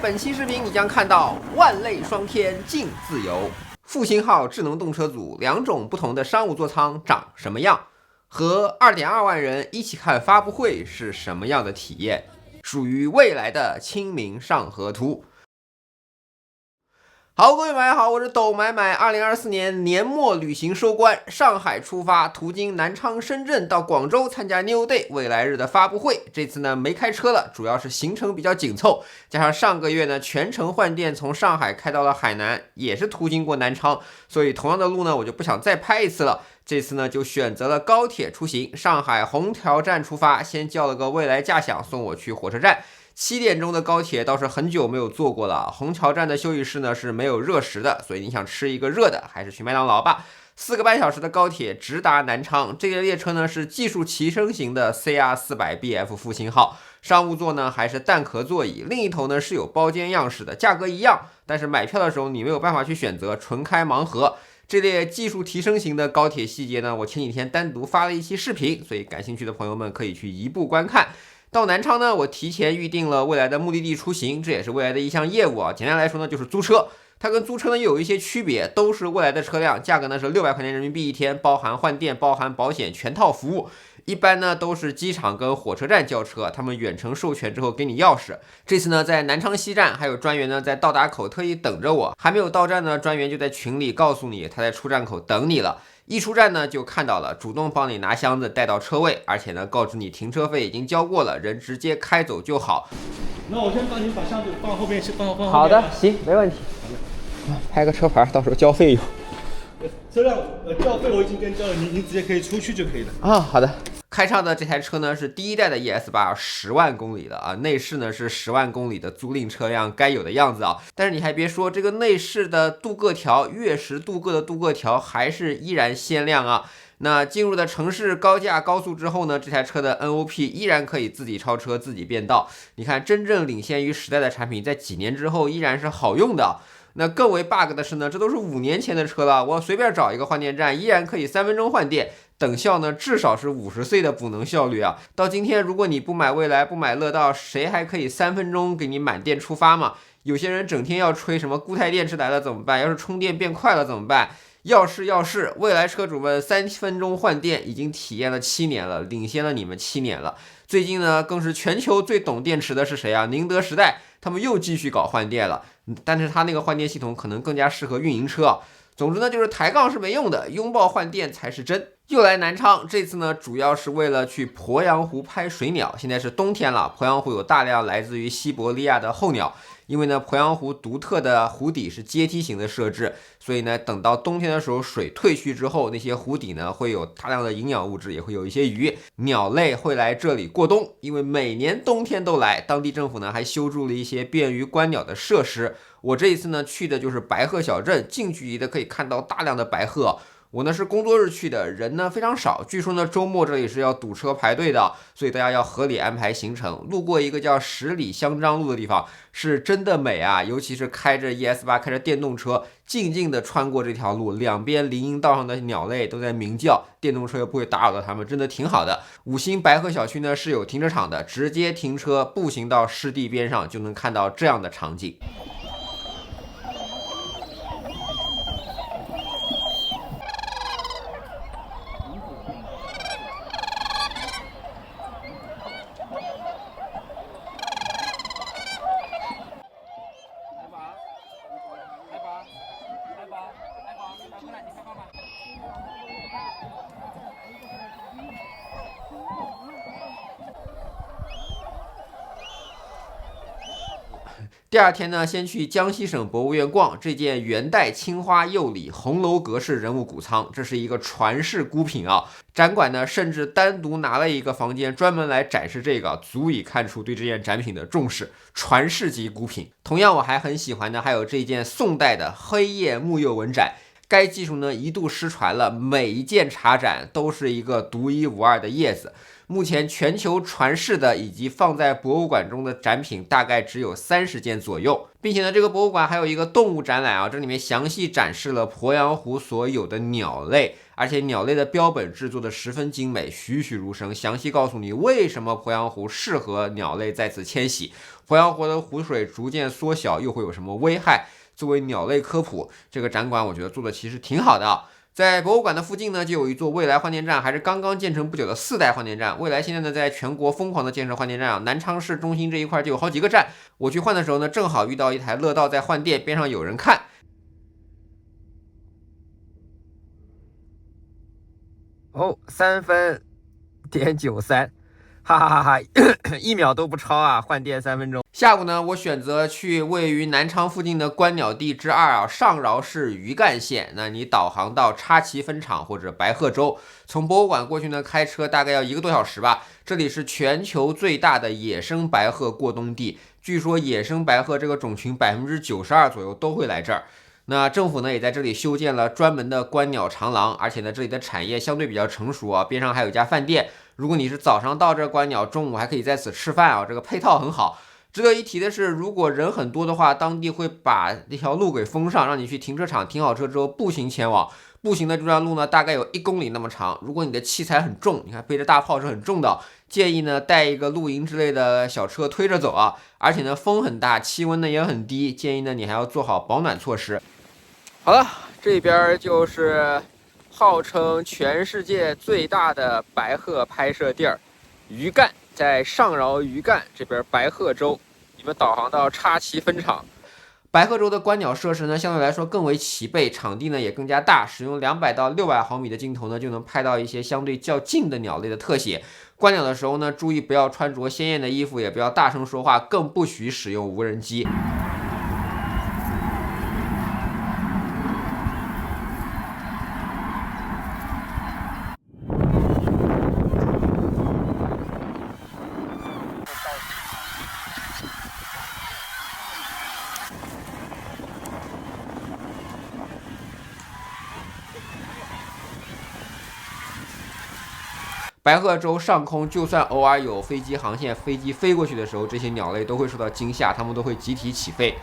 本期视频你将看到万类霜天竞自由，复兴号智能动车组两种不同的商务座舱长什么样，和2.2万人一起看发布会是什么样的体验，属于未来的清明上河图。好，各位朋友好，我是抖买买。2024年年末旅行收官，上海出发，途经南昌、深圳到广州参加 New Day 未来日的发布会。这次呢没开车了，主要是行程比较紧凑，加上上个月呢全程换电从上海开到了海南，也是途经过南昌，所以同样的路呢我就不想再拍一次了。这次呢就选择了高铁出行，上海虹桥站出发，先叫了个未来驾享送我去火车站。7点钟的高铁倒是很久没有坐过了，虹桥站的休息室呢是没有热食的，所以你想吃一个热的，还是去麦当劳吧。4个半小时的高铁直达南昌，这个列车呢是技术提升型的 CR400BF 复兴号，商务座呢还是蛋壳座椅，另一头呢是有包间样式的，价格一样，但是买票的时候你没有办法去选择，纯开盲盒。这类技术提升型的高铁细节呢，我前几天单独发了一期视频，所以感兴趣的朋友们可以去移步观看。到南昌呢，我提前预定了未来的目的地出行，这也是未来的一项业务啊。简单来说呢，就是租车。它跟租车呢又有一些区别，都是未来的车辆，价格呢是600块钱人民币一天，包含换电、包含保险全套服务。一般呢都是机场跟火车站叫车，他们远程授权之后给你钥匙。这次呢在南昌西站，还有专员呢在到达口特意等着我，还没有到站呢，专员就在群里告诉你他在出站口等你了。一出站呢就看到了，主动帮你拿箱子带到车位，而且呢告知你停车费已经交过了，人直接开走就好。那我先帮你把箱子放后面，放后面。好的，行，没问题。拍个车牌，到时候交费用。车辆交费我已经跟交了，你直接可以出去就可以了。啊，好的。开上的这台车呢是第一代的 ES8， 10万公里的啊，内饰呢是10万公里的租赁车辆该有的样子啊。但是你还别说，这个内饰的镀铬条，月食镀铬的镀铬条还是依然鲜亮啊。那进入了城市高架高速之后呢，这台车的 NOP 依然可以自己超车、自己变道。你看，真正领先于时代的产品，在几年之后依然是好用的。那更为 bug 的是呢，这都是5年前的车了，我随便找一个换电站依然可以3分钟换电，等效呢至少是50岁的补能效率啊！到今天，如果你不买蔚来，不买乐道，谁还可以3分钟给你满电出发嘛？有些人整天要吹什么固态电池来了怎么办？要是充电变快了怎么办？要是，蔚来车主们3分钟换电已经体验了7年了，领先了你们7年了。最近呢，更是全球最懂电池的是谁啊？宁德时代，他们又继续搞换电了，但是他那个换电系统可能更加适合运营车啊。总之呢，就是抬杠是没用的，拥抱换电才是真。又来南昌，这次呢主要是为了去鄱阳湖拍水鸟。现在是冬天了，鄱阳湖有大量来自于西伯利亚的候鸟。因为呢，鄱阳湖独特的湖底是阶梯型的设置，所以呢，等到冬天的时候，水退去之后，那些湖底呢会有大量的营养物质，也会有一些鱼，鸟类会来这里过冬。因为每年冬天都来，当地政府呢还修筑了一些便于观鸟的设施。我这一次呢去的就是白鹤小镇，近距离的可以看到大量的白鹤。我呢是工作日去的，人呢非常少，据说呢周末这里是要堵车排队的，所以大家要合理安排行程。路过一个叫十里香樟路的地方，是真的美啊！尤其是开着 ES8，开着电动车，静静的穿过这条路，两边林荫道上的鸟类都在鸣叫，电动车又不会打扰到它们，真的挺好的。5星白鹤小区呢是有停车场的，直接停车步行到湿地边上就能看到这样的场景。第二天呢，先去江西省博物院逛这件元代青花釉里红楼阁式人物谷仓，这是一个传世孤品啊。展馆呢，甚至单独拿了一个房间专门来展示这个，足以看出对这件展品的重视，传世级孤品。同样，我还很喜欢的还有这件宋代的黑夜木釉纹展。该技术呢一度失传了，每一件茶盏都是一个独一无二的叶子。目前全球传世的以及放在博物馆中的展品大概只有30件左右，并且呢，这个博物馆还有一个动物展览啊，这里面详细展示了鄱阳湖所有的鸟类，而且鸟类的标本制作的十分精美，栩栩如生，详细告诉你为什么鄱阳湖适合鸟类在此迁徙，鄱阳湖的湖水逐渐缩小又会有什么危害。作为鸟类科普，这个展馆我觉得做的其实挺好的啊。在博物馆的附近呢，就有一座未来换电站，还是刚刚建成不久的4代换电站。未来现在呢，在全国疯狂的建设换电站啊，南昌市中心这一块就有好几个站。我去换的时候呢，正好遇到一台乐道在换电，边上有人看。哦，3分点93，哈哈哈哈，1秒都不超啊！换电3分钟。下午呢，我选择去位于南昌附近的观鸟地之2啊，上饶市余干县。那你导航到插旗分场或者白鹤洲，从博物馆过去呢，开车大概要1个多小时吧。这里是全球最大的野生白鹤过冬地，据说野生白鹤这个种群92%左右都会来这儿。那政府呢也在这里修建了专门的观鸟长廊，而且呢这里的产业相对比较成熟啊，边上还有一家饭店。如果你是早上到这观鸟，中午还可以在此吃饭啊，这个配套很好。值得一提的是，如果人很多的话，当地会把那条路给封上，让你去停车场停好车之后步行前往。步行的这段路呢，大概有1公里那么长。如果你的器材很重，你看背着大炮是很重的，建议呢带一个露营之类的小车推着走啊。而且呢风很大，气温呢也很低，建议呢你还要做好保暖措施。好了，这边就是号称全世界最大的白鹤拍摄地儿余干，在上饶余干这边白鹤洲，你们导航到插旗分场。白鹤洲的观鸟设施呢，相对来说更为齐备，场地呢也更加大，使用200到600毫米的镜头呢，就能拍到一些相对较近的鸟类的特写。观鸟的时候呢，注意不要穿着鲜艳的衣服，也不要大声说话，更不许使用无人机。白鹤洲上空，就算偶尔有飞机航线，飞机飞过去的时候，这些鸟类都会受到惊吓，它们都会集体起飞。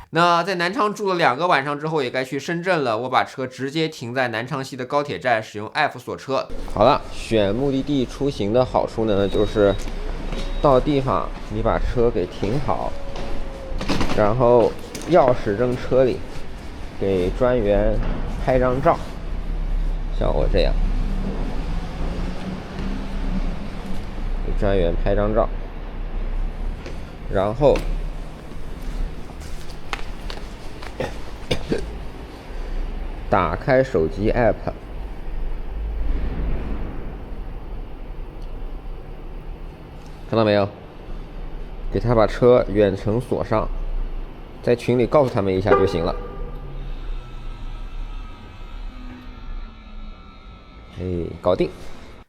那在南昌住了2个晚上之后，也该去深圳了。我把车直接停在南昌西的高铁站，使用 App 锁车。好了，选目的地出行的好处呢，就是到地方你把车给停好，然后钥匙扔车里，给专员拍张照，像我这样。专员拍张照，然后打开手机 app， 看到没有？给他把车远程锁上，在群里告诉他们一下就行了。搞定。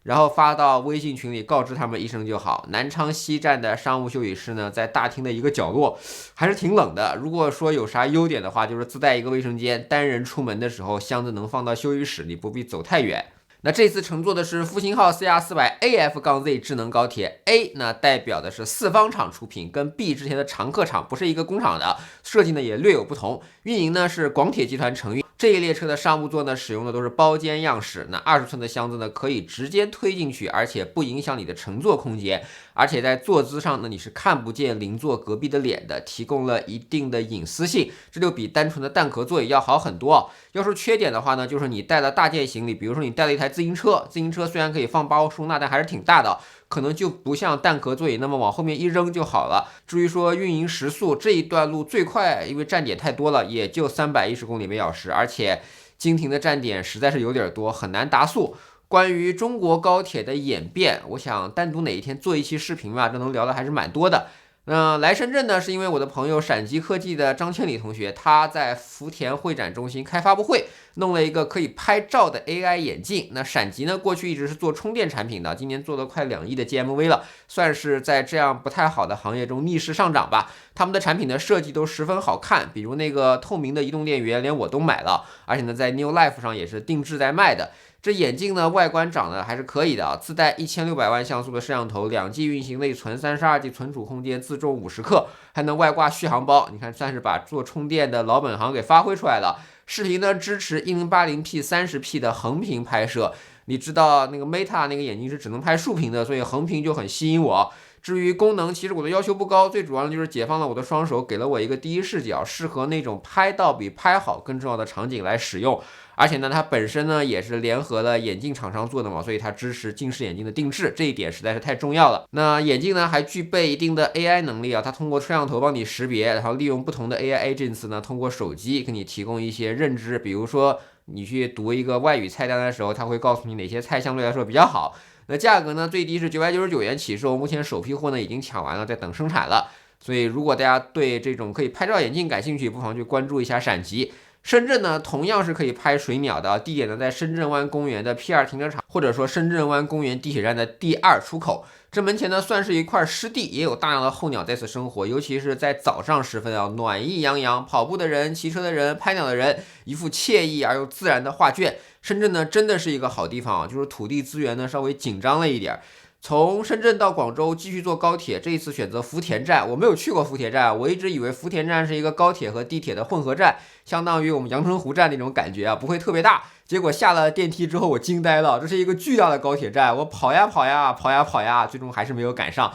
然后发到微信群里告知他们一声就好。南昌西站的商务休息室呢，在大厅的一个角落，还是挺冷的。如果说有啥优点的话，就是自带一个卫生间，单人出门的时候箱子能放到休息室，你不必走太远。那这次乘坐的是复兴号 CR400AF-Z 智能高铁 A， 那代表的是四方厂出品，跟 B 之前的常客厂不是一个工厂的，设计呢也略有不同。运营呢是广铁集团承运。这一列车的商务座呢，使用的都是包间样式。那20寸的箱子呢，可以直接推进去，而且不影响你的乘坐空间。而且在坐姿上呢，你是看不见邻座隔壁的脸的，提供了一定的隐私性，这就比单纯的蛋壳座椅要好很多。要说缺点的话呢，就是你带了大件行李，比如说你带了一台自行车，自行车虽然可以放包收纳，但还是挺大的。可能就不像蛋壳座椅那么往后面一扔就好了。至于说运营时速，这一段路最快，因为站点太多了，也就310公里每小时，而且经停的站点实在是有点多，很难达速。关于中国高铁的演变，我想单独哪一天做一期视频吧，这能聊的还是蛮多的。那来深圳呢，是因为我的朋友陕极科技的张千里同学，他在福田会展中心开发布会，弄了一个可以拍照的 AI 眼镜。那陕极呢，过去一直是做充电产品的，今年做了快2亿的 GMV 了，算是在这样不太好的行业中逆势上涨吧。他们的产品的设计都十分好看，比如那个透明的移动电源，连我都买了，而且呢，在 New Life 上也是定制在卖的。这眼镜呢，外观长得还是可以的，自带1600万像素的摄像头，2G 运行内存，32G 存储空间，自重50克，还能外挂续航包。你看，算是把做充电的老本行给发挥出来了。视频呢支持 1080p 30p 的横屏拍摄。你知道那个 Meta 那个眼镜是只能拍竖屏的，所以横屏就很吸引我。至于功能，其实我的要求不高，最主要的就是解放了我的双手，给了我一个第一视角，适合那种拍到比拍好更重要的场景来使用。而且呢，它本身呢也是联合了眼镜厂商做的嘛，所以它支持近视眼镜的定制，这一点实在是太重要了。那眼镜呢还具备一定的 AI 能力啊，它通过摄像头帮你识别，然后利用不同的 AI agents 呢，通过手机给你提供一些认知，比如说你去读一个外语菜单的时候，它会告诉你哪些菜相对来说比较好。那价格呢最低是999元起售，目前首批货呢已经抢完了，在等生产了。所以如果大家对这种可以拍照眼镜感兴趣，不妨去关注一下陕极。深圳呢，同样是可以拍水鸟的，地点呢在深圳湾公园的 P2 停车场，或者说深圳湾公园地铁站的第2出口。这门前呢算是一块湿地，也有大量的候鸟在此生活，尤其是在早上时分啊，暖意洋洋，跑步的人、骑车的人、拍鸟的人，一幅惬意而又自然的画卷。深圳呢真的是一个好地方啊，就是土地资源呢稍微紧张了一点。从深圳到广州继续坐高铁，这一次选择福田站。我没有去过福田站，我一直以为福田站是一个高铁和地铁的混合站，相当于我们阳澄湖站那种感觉啊，不会特别大。结果下了电梯之后，我惊呆了，这是一个巨大的高铁站，我跑呀跑呀跑呀跑呀，最终还是没有赶上。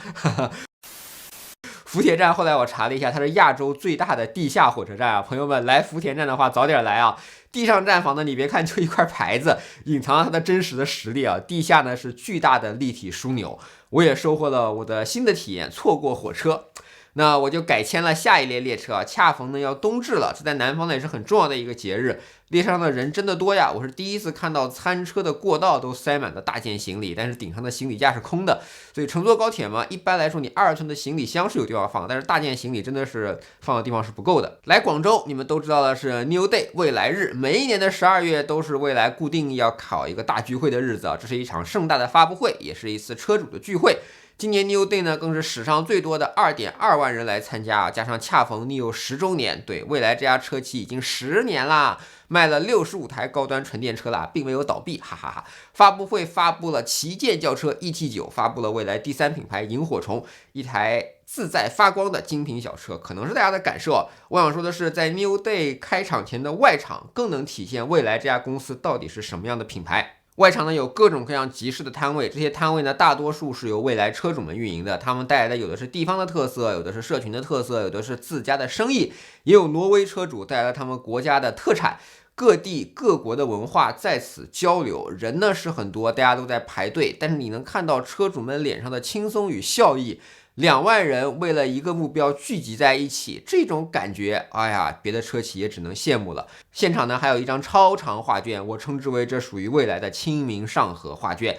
福田站后来我查了一下，它是亚洲最大的地下火车站啊，朋友们来福田站的话早点来啊。地上站房呢，你别看就一块牌子，隐藏了它的真实的实力啊。地下呢是巨大的立体枢纽，我也收获了我的新的体验，错过火车。那我就改签了下一列列车啊，恰逢呢要冬至了，这在南方呢也是很重要的一个节日。列车上的人真的多呀，我是第一次看到餐车的过道都塞满了大件行李，但是顶上的行李架是空的。所以乘坐高铁嘛，一般来说你2寸的行李箱是有地方放，但是大件行李真的是放的地方是不够的。来广州，你们都知道的是 New Day 未来日，每一年的12月都是未来固定要考一个大聚会的日子啊，这是一场盛大的发布会，也是一次车主的聚会。今年 New Day 呢更是史上最多的2.2万人来参加啊，加上恰逢 Nio 10周年，对，未来这家车企已经10年啦，卖了65台高端纯电车啦，并没有倒闭，哈哈哈。发布会发布了旗舰轿车 ET9，发布了未来第3品牌萤火虫，一台自在发光的精品小车，可能是大家的感受。我想说的是，在 New Day 开场前的外场，更能体现未来这家公司到底是什么样的品牌。外场呢有各种各样集市的摊位，这些摊位呢大多数是由未来车主们运营的，他们带来的有的是地方的特色，有的是社群的特色，有的是自家的生意，也有挪威车主带来了他们国家的特产。各地各国的文化在此交流，人呢是很多，大家都在排队，但是你能看到车主们脸上的轻松与笑意。2万人为了一个目标聚集在一起，这种感觉，哎呀，别的车企也只能羡慕了。现场呢还有一张超长画卷，我称之为这属于未来的清明上河画卷。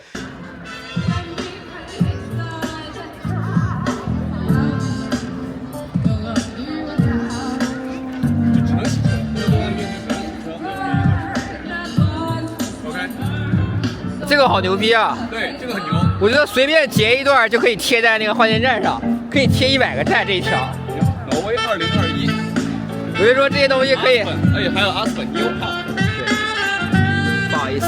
这个好牛逼啊！对，这个很牛。我觉得随便截一段就可以贴在那个换电站上，可以贴100个站这一条。挪威2021，我就说这些东西可以。而且还有阿斯本 New Park。对，不好意思。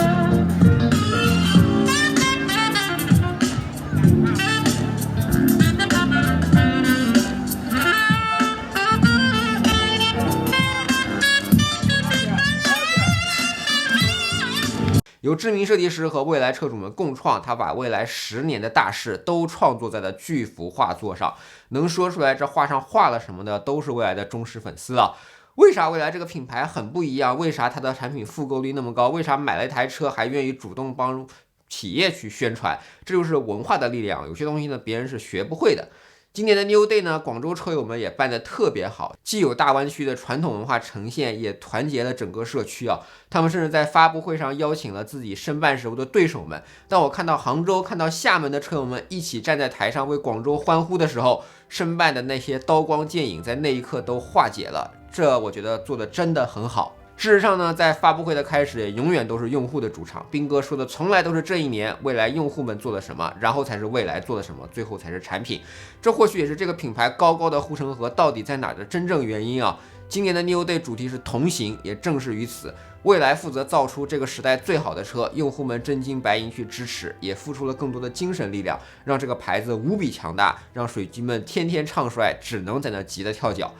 由知名设计师和未来车主们共创，他把未来10年的大事都创作在了巨幅画作上。能说出来这画上画了什么的，都是未来的忠实粉丝啊。为啥未来这个品牌很不一样？为啥它的产品复购率那么高？为啥买了一台车还愿意主动帮企业去宣传？这就是文化的力量。有些东西呢，别人是学不会的。今年的 New Day 呢，广州车友们也办得特别好，既有大湾区的传统文化呈现，也团结了整个社区啊。他们甚至在发布会上邀请了自己申办时候的对手们。当我看到杭州、看到厦门的车友们一起站在台上为广州欢呼的时候，申办的那些刀光剑影在那一刻都化解了。这我觉得做的真的很好。事实上呢，在发布会的开始也永远都是用户的主场。斌哥说的从来都是这一年未来用户们做了什么，然后才是未来做了什么，最后才是产品。这或许也是这个品牌高高的护城河到底在哪的真正原因啊。今年的 New Day 主题是同行，也正是于此，未来负责造出这个时代最好的车，用户们真金白银去支持，也付出了更多的精神力量，让这个牌子无比强大，让水军们天天唱衰，只能在那急得跳脚。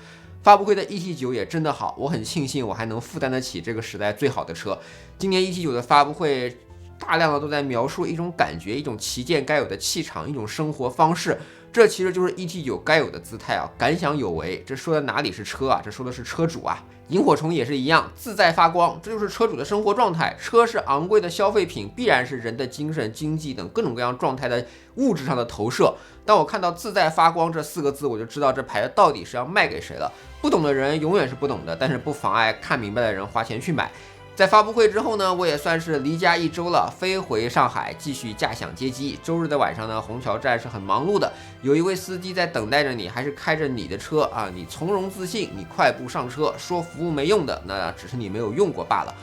发布会的 ET9 也真的好，我很庆幸我还能负担得起这个时代最好的车。今年 ET9 的发布会大量的都在描述一种感觉，一种旗舰该有的气场，一种生活方式，这其实就是 ET9 该有的姿态啊，感想有为。这说的哪里是车啊，这说的是车主啊。萤火虫也是一样，自在发光，这就是车主的生活状态。车是昂贵的消费品，必然是人的精神、经济等各种各样状态的物质上的投射。当我看到自在发光这4个字，我就知道这牌子到底是要卖给谁了。不懂的人永远是不懂的，但是不妨碍看明白的人花钱去买。在发布会之后呢，我也算是离家1周了，飞回上海继续驾享接机。周日的晚上呢，虹桥站是很忙碌的，有一位司机在等待着你，还是开着你的车啊，你从容自信，你快步上车，说服务没用的，那只是你没有用过罢了。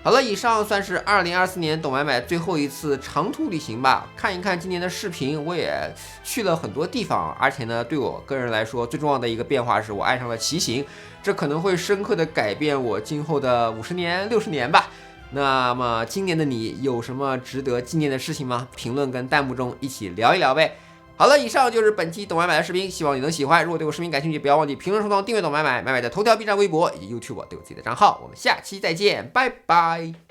好了，以上算是2024年懂买买最后一次长途旅行吧。看一看今年的视频，我也去了很多地方，而且呢，对我个人来说，最重要的一个变化是我爱上了骑行，这可能会深刻的改变我今后的50年、60年吧。那么今年的你有什么值得纪念的事情吗？评论跟弹幕中一起聊一聊呗。好了，以上就是本期懂买买的视频，希望你能喜欢。如果对我视频感兴趣，不要忘记评论、收藏、订阅懂买买。买买的头条、B 站、微博以及 YouTube 都有自己的账号。我们下期再见，拜拜。